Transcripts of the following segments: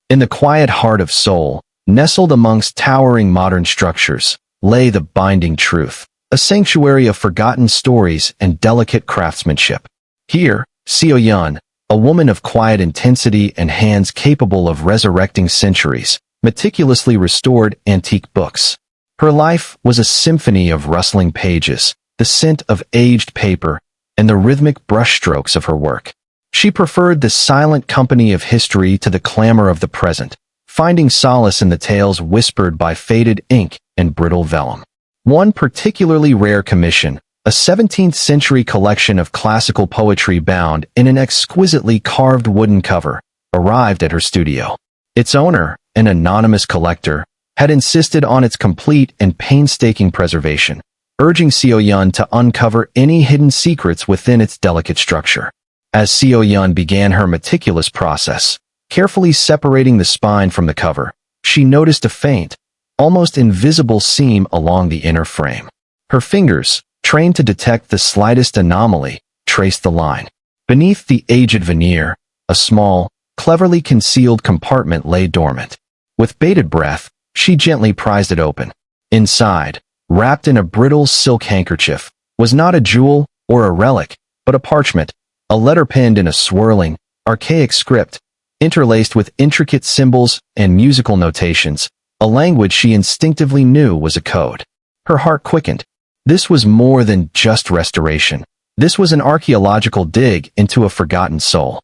In the quiet heart of Seoul, nestled amongst towering modern structures, lay the Binding Truth, a sanctuary of forgotten stories and delicate craftsmanship. Here, Seo-yeon, a woman of quiet intensity and hands capable of resurrecting centuries, meticulously restored antique books. Her life was a symphony of rustling pages, the scent of aged paper, and the rhythmic brushstrokes of her work. She preferred the silent company of history to the clamor of the present, finding solace in the tales whispered by faded ink and brittle vellum. One particularly rare commission, a 17th-century collection of classical poetry bound in an exquisitely carved wooden cover, arrived at her studio. Its owner, an anonymous collector, had insisted on its complete and painstaking preservation, urging Seo-yeon to uncover any hidden secrets within its delicate structure. As Seo-yeon began her meticulous process, carefully separating the spine from the cover, she noticed a faint, almost invisible seam along the inner frame. Her fingers, trained to detect the slightest anomaly, traced the line. Beneath the aged veneer, a small, cleverly concealed compartment lay dormant. With bated breath, she gently prized it open. Inside, wrapped in a brittle silk handkerchief, was not a jewel or a relic, but a parchment, a letter penned in a swirling, archaic script, interlaced with intricate symbols and musical notations, a language she instinctively knew was a code. Her heart quickened. This was more than just restoration. This was an archaeological dig into a forgotten soul.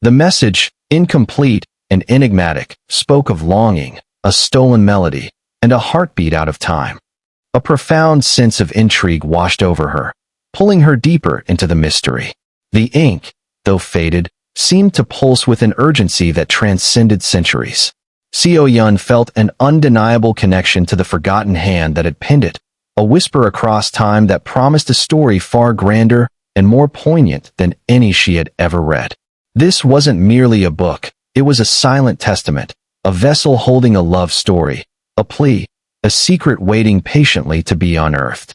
The message, incomplete and enigmatic, spoke of longing, a stolen melody, and a heartbeat out of time. A profound sense of intrigue washed over her, pulling her deeper into the mystery. The ink, though faded, seemed to pulse with an urgency that transcended centuries. Seo-yeon felt an undeniable connection to the forgotten hand that had penned it, a whisper across time that promised a story far grander and more poignant than any she had ever read. This wasn't merely a book, it was a silent testament, a vessel holding a love story, a plea, a secret waiting patiently to be unearthed.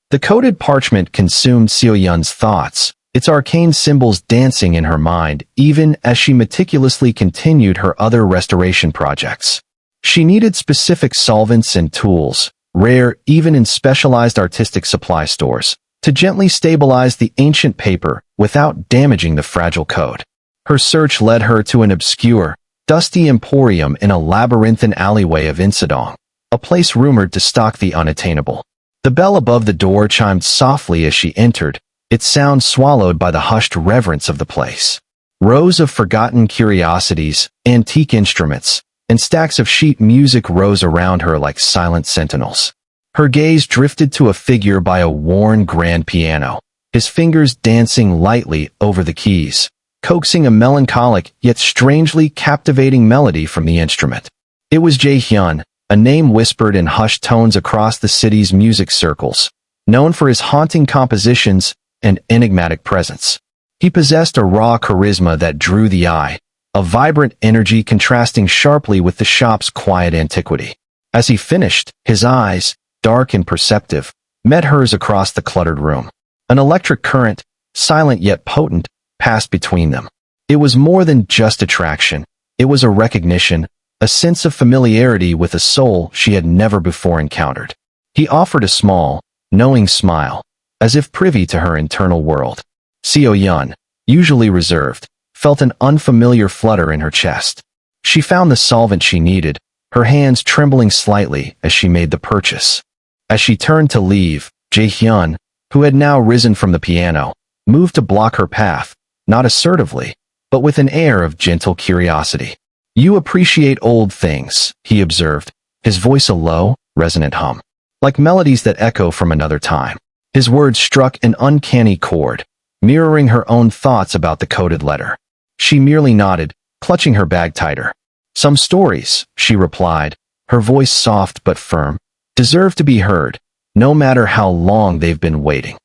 The coded parchment consumed Seo-yeon's thoughts, its arcane symbols dancing in her mind even as she meticulously continued her other restoration projects. She needed specific solvents and tools, rare even in specialized artistic supply stores, to gently stabilize the ancient paper without damaging the fragile code. Her search led her to an obscure, dusty emporium in a labyrinthine alleyway of Insadong, a place rumored to stock the unattainable. The bell above the door chimed softly as she entered, its sound swallowed by the hushed reverence of the place. Rows of forgotten curiosities, antique instruments, and stacks of sheet music rose around her like silent sentinels. Her gaze drifted to a figure by a worn grand piano, his fingers dancing lightly over the keys, coaxing a melancholic yet strangely captivating melody from the instrument. It was Jae-hyun, a name whispered in hushed tones across the city's music circles, known for his haunting compositions and enigmatic presence. He possessed a raw charisma that drew the eye, a vibrant energy contrasting sharply with the shop's quiet antiquity. As he finished, his eyes, dark and perceptive, met hers across the cluttered room. An electric current, silent yet potent, passed between them. It was more than just attraction. It was a recognition, a sense of familiarity with a soul she had never before encountered. He offered a small, knowing smile, as if privy to her internal world. Seo-yeon, usually reserved, felt an unfamiliar flutter in her chest. She found the solvent she needed, her hands trembling slightly as she made the purchase. As she turned to leave, Jae-hyun, who had now risen from the piano, moved to block her path, not assertively, but with an air of gentle curiosity. "You appreciate old things," he observed, his voice a low, resonant hum, like melodies that echo from another time. His words struck an uncanny chord, mirroring her own thoughts about the coded letter. She merely nodded, clutching her bag tighter. "Some stories," she replied, her voice soft but firm, "deserve to be heard, no matter how long they've been waiting."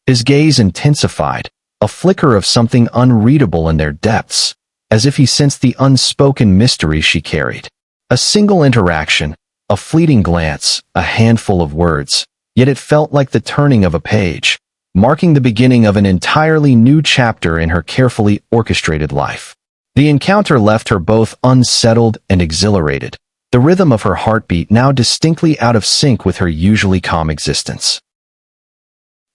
His gaze intensified, a flicker of something unreadable in their depths, as if he sensed the unspoken mystery she carried. A single interaction, a fleeting glance, a handful of words, yet it felt like the turning of a page, marking the beginning of an entirely new chapter in her carefully orchestrated life. The encounter left her both unsettled and exhilarated, the rhythm of her heartbeat now distinctly out of sync with her usually calm existence.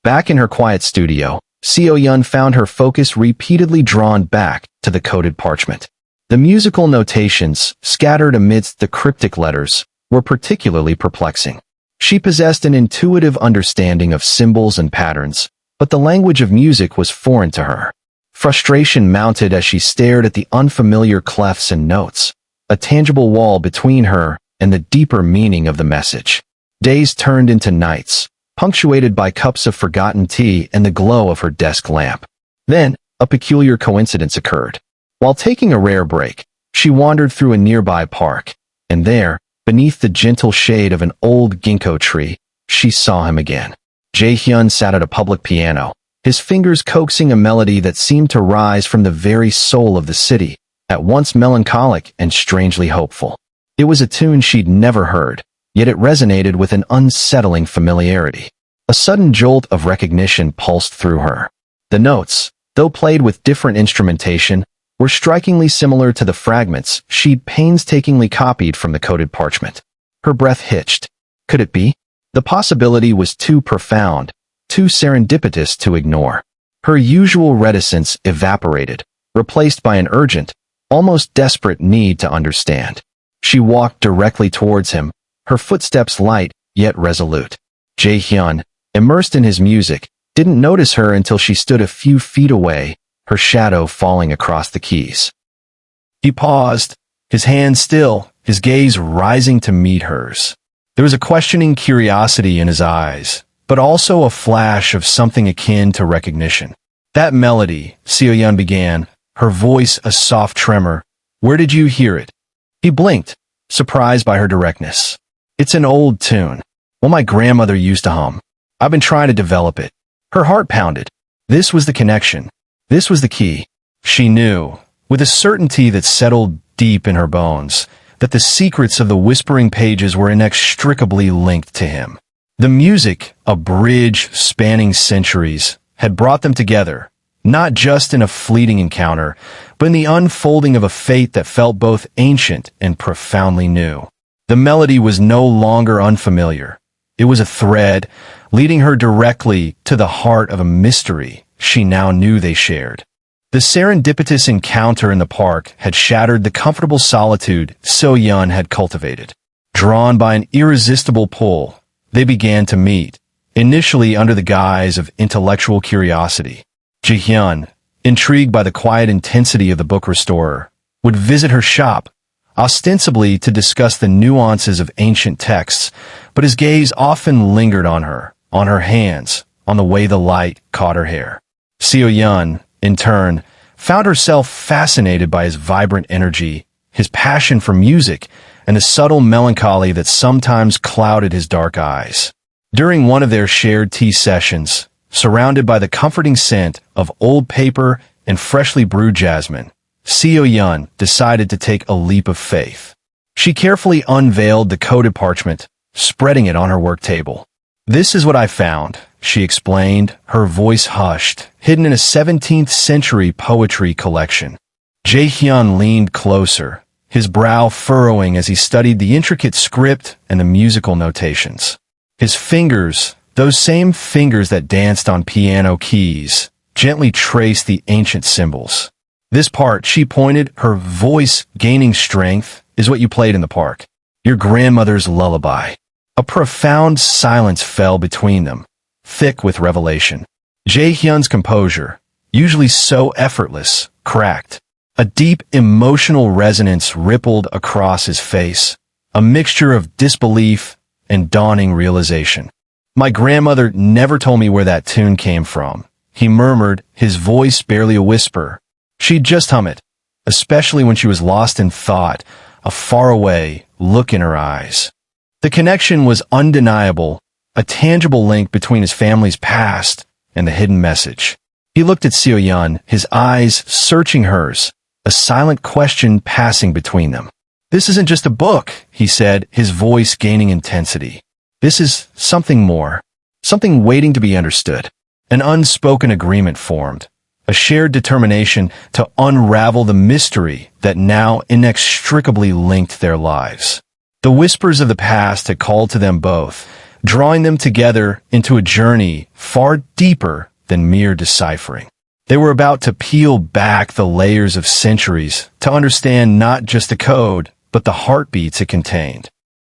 Back in her quiet studio, Seo-Yun found her focus repeatedly drawn back to the coded parchment. The musical notations, scattered amidst the cryptic letters, were particularly perplexing. She possessed an intuitive understanding of symbols and patterns, but the language of music was foreign to her. Frustration mounted as she stared at the unfamiliar clefs and notes, a tangible wall between her and the deeper meaning of the message. Days turned into nights, punctuated by cups of forgotten tea and the glow of her desk lamp. Then, a peculiar coincidence occurred. While taking a rare break, she wandered through a nearby park, and there, beneath the gentle shade of an old ginkgo tree, she saw him again. Jae-hyun sat at a public piano, his fingers coaxing a melody that seemed to rise from the very soul of the city, at once melancholic and strangely hopeful. It was a tune she'd never heard, yet it resonated with an unsettling familiarity. A sudden jolt of recognition pulsed through her. The notes, though played with different instrumentation, were strikingly similar to the fragments she'd painstakingly copied from the coded parchment. Her breath hitched. Could it be? The possibility was too profound, too serendipitous to ignore. Her usual reticence evaporated, replaced by an urgent, almost desperate need to understand. She walked directly towards him, her footsteps light yet resolute. Jae-hyun, immersed in his music, didn't notice her until she stood a few feet away, her shadow falling across the keys. He paused, his hand still, his gaze rising to meet hers. There was a questioning curiosity in his eyes, but also a flash of something akin to recognition. That melody, Seo-Yun began, her voice a soft tremor. Where did you hear it? He blinked, surprised by her directness. It's an old tune. One my grandmother used to hum. I've been trying to develop it. Her heart pounded. This was the connection. This was the key. She knew, with a certainty that settled deep in her bones, that the secrets of the whispering pages were inextricably linked to him. The music, a bridge spanning centuries, had brought them together, not just in a fleeting encounter, but in the unfolding of a fate that felt both ancient and profoundly new. The melody was no longer unfamiliar. It was a thread, leading her directly to the heart of a mystery she now knew they shared. The serendipitous encounter in the park had shattered the comfortable solitude Seo-Yun had cultivated. Drawn by an irresistible pull, they began to meet, initially under the guise of intellectual curiosity. Jae-hyun, intrigued by the quiet intensity of the book restorer, would visit her shop, ostensibly to discuss the nuances of ancient texts, but his gaze often lingered on her hands, on the way the light caught her hair. Seo-Yun, in turn, found herself fascinated by his vibrant energy, his passion for music, and the subtle melancholy that sometimes clouded his dark eyes. During one of their shared tea sessions, surrounded by the comforting scent of old paper and freshly brewed jasmine, Seo-Yun decided to take a leap of faith. She carefully unveiled the coded parchment, spreading it on her work table. "This is what I found," she explained, her voice hushed, hidden in a 17th century poetry collection. Jae-hyun leaned closer, his brow furrowing as he studied the intricate script and the musical notations. His fingers, those same fingers that danced on piano keys, gently traced the ancient symbols. "This part," she pointed, her voice gaining strength, "is what you played in the park. Your grandmother's lullaby." A profound silence fell between them, thick with revelation. Jae-hyun's composure, usually so effortless, cracked. A deep emotional resonance rippled across his face, a mixture of disbelief and dawning realization. "My grandmother never told me where that tune came from," he murmured, his voice barely a whisper. "She'd just hum it, especially when she was lost in thought, a faraway look in her eyes." The connection was undeniable, a tangible link between his family's past and the hidden message. He looked at Seo-Yun, his eyes searching hers, a silent question passing between them. "This isn't just a book," he said, his voice gaining intensity. "This is something more, something waiting to be understood." An unspoken agreement formed, a shared determination to unravel the mystery that now inextricably linked their lives. The whispers of the past had called to them both, drawing them together into a journey far deeper than mere deciphering. They were about to peel back the layers of centuries to understand not just the code, but the heartbeats it contained.